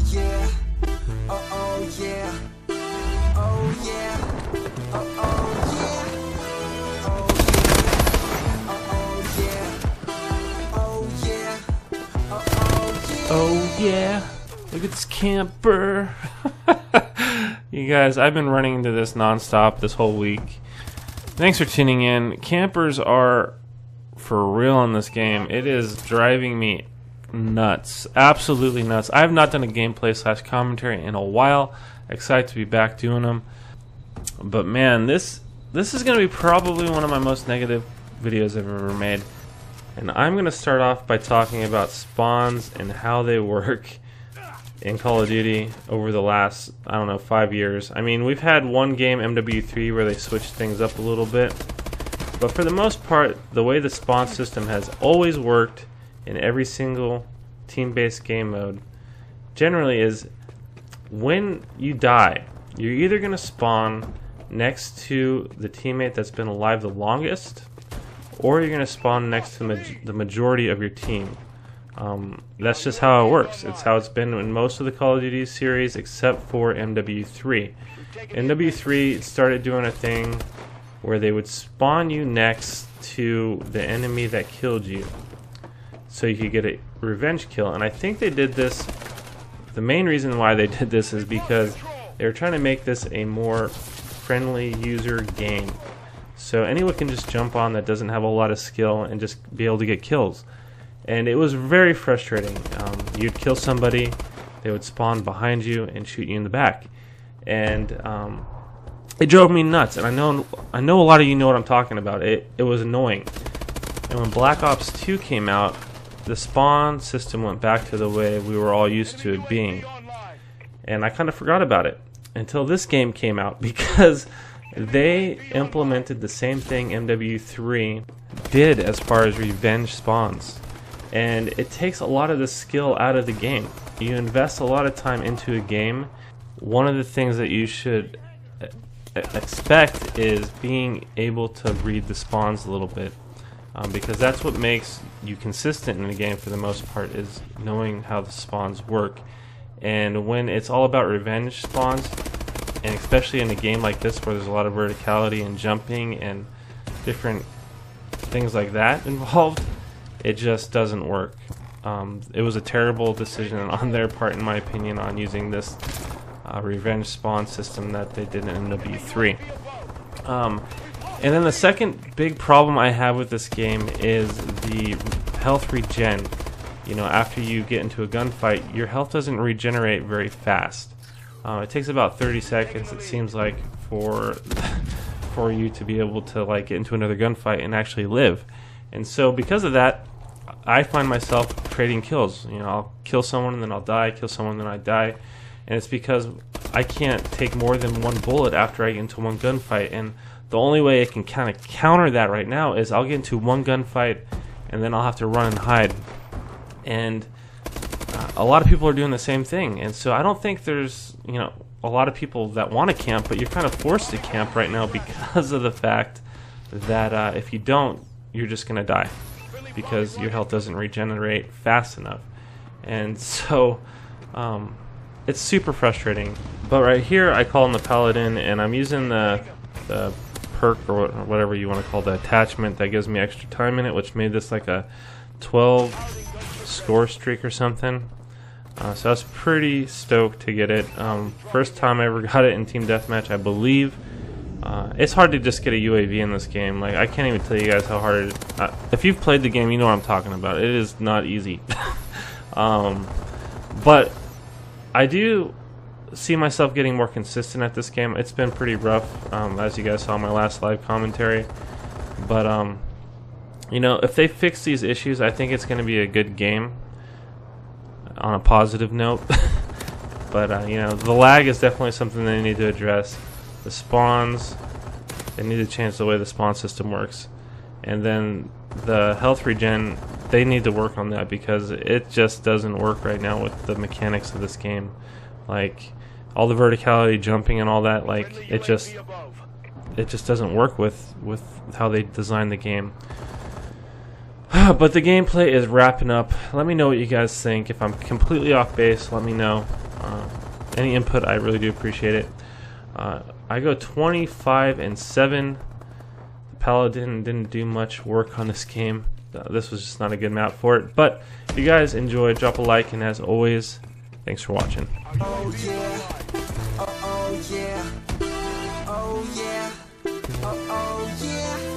yeah. Oh yeah. Oh yeah. Oh yeah. Oh yeah. Oh yeah. Oh yeah, look at this camper. You guys, I've been running into this nonstop this whole week. Thanks for tuning in. Campers are for real in this game. It is driving me nuts, absolutely nuts. I have not done a gameplay / commentary in a while. Excited to be back doing them. But man, this is going to be probably one of my most negative videos I've ever made. And I'm going to start off by talking about spawns and how they work in Call of Duty over the last, I don't know, 5 years. I mean, we've had one game, MW3, where they switched things up a little bit. But for the most part, the way the spawn system has always worked in every single team-based game mode generally is when you die, you're either going to spawn next to the teammate that's been alive the longest, or you're going to spawn next to the majority of your team. That's just how it works. It's how it's been in most of the Call of Duty series except for MW3. MW3 started doing a thing where they would spawn you next to the enemy that killed you so you could get a revenge kill. And I think they did this, the main reason why they did this is because they were trying to make this a more friendly user game. So anyone can just jump on that doesn't have a lot of skill and just be able to get kills. And it was very frustrating. You'd kill somebody, they would spawn behind you and shoot you in the back. And it drove me nuts. And I know a lot of you know what I'm talking about. It was annoying. And when Black Ops 2 came out, the spawn system went back to the way we were all used to it being. And I kind of forgot about it until this game came out, because they implemented the same thing MW3 did as far as revenge spawns. And it takes a lot of the skill out of the game. You invest a lot of time into a game. One of the things that you should expect is being able to read the spawns a little bit, because that's what makes you consistent in the game for the most part, is knowing how the spawns work. And when it's all about revenge spawns, and especially in a game like this where there's a lot of verticality and jumping and different things like that involved, it just doesn't work. It was a terrible decision on their part, in my opinion, on using this revenge spawn system that they did in MW3. And then the second big problem I have with this game is the health regen. You know, after you get into a gunfight, your health doesn't regenerate very fast. It takes about 30 seconds, it seems like, for you to be able to get into another gunfight and actually live. And so because of that, I find myself trading kills. You know, I'll kill someone and then I'll die, kill someone and then I die. And it's because I can't take more than one bullet after I get into one gunfight. And the only way I can kind of counter that right now is I'll get into one gunfight and then I'll have to run and hide. And a lot of people are doing the same thing. And so I don't think there's, you know, a lot of people that want to camp, but you're kind of forced to camp right now because of the fact that if you don't, you're just going to die, because your health doesn't regenerate fast enough. And so it's super frustrating. But right here I call him the Paladin, and I'm using the perk, or whatever you want to call the attachment, that gives me extra time in it, which made this like a 12 score streak or something. So I was pretty stoked to get it. First time I ever got it in Team Deathmatch, I believe. It's hard to just get a UAV in this game. Like, I can't even tell you guys how hard it is. If you've played the game, you know what I'm talking about. It is not easy. But I do see myself getting more consistent at this game. It's been pretty rough, as you guys saw in my last live commentary. But, you know, if they fix these issues, I think it's going to be a good game, on a positive note. But, you know, the lag is definitely something they need to address. The spawns, they need to change the way the spawn system works. And then the health regen, they need to work on that, because it just doesn't work right now with the mechanics of this game. Like, all the verticality, jumping and all that, like, it just doesn't work with how they designed the game. But the gameplay is wrapping up. Let me know what you guys think. If I'm completely off base, let me know. Any input, I really do appreciate it. I go 25-7. The Paladin didn't do much work on this game. This was just not a good map for it. But if you guys enjoyed, drop a like, and as always, thanks for watching. Oh yeah. Oh yeah. Oh yeah. Oh yeah.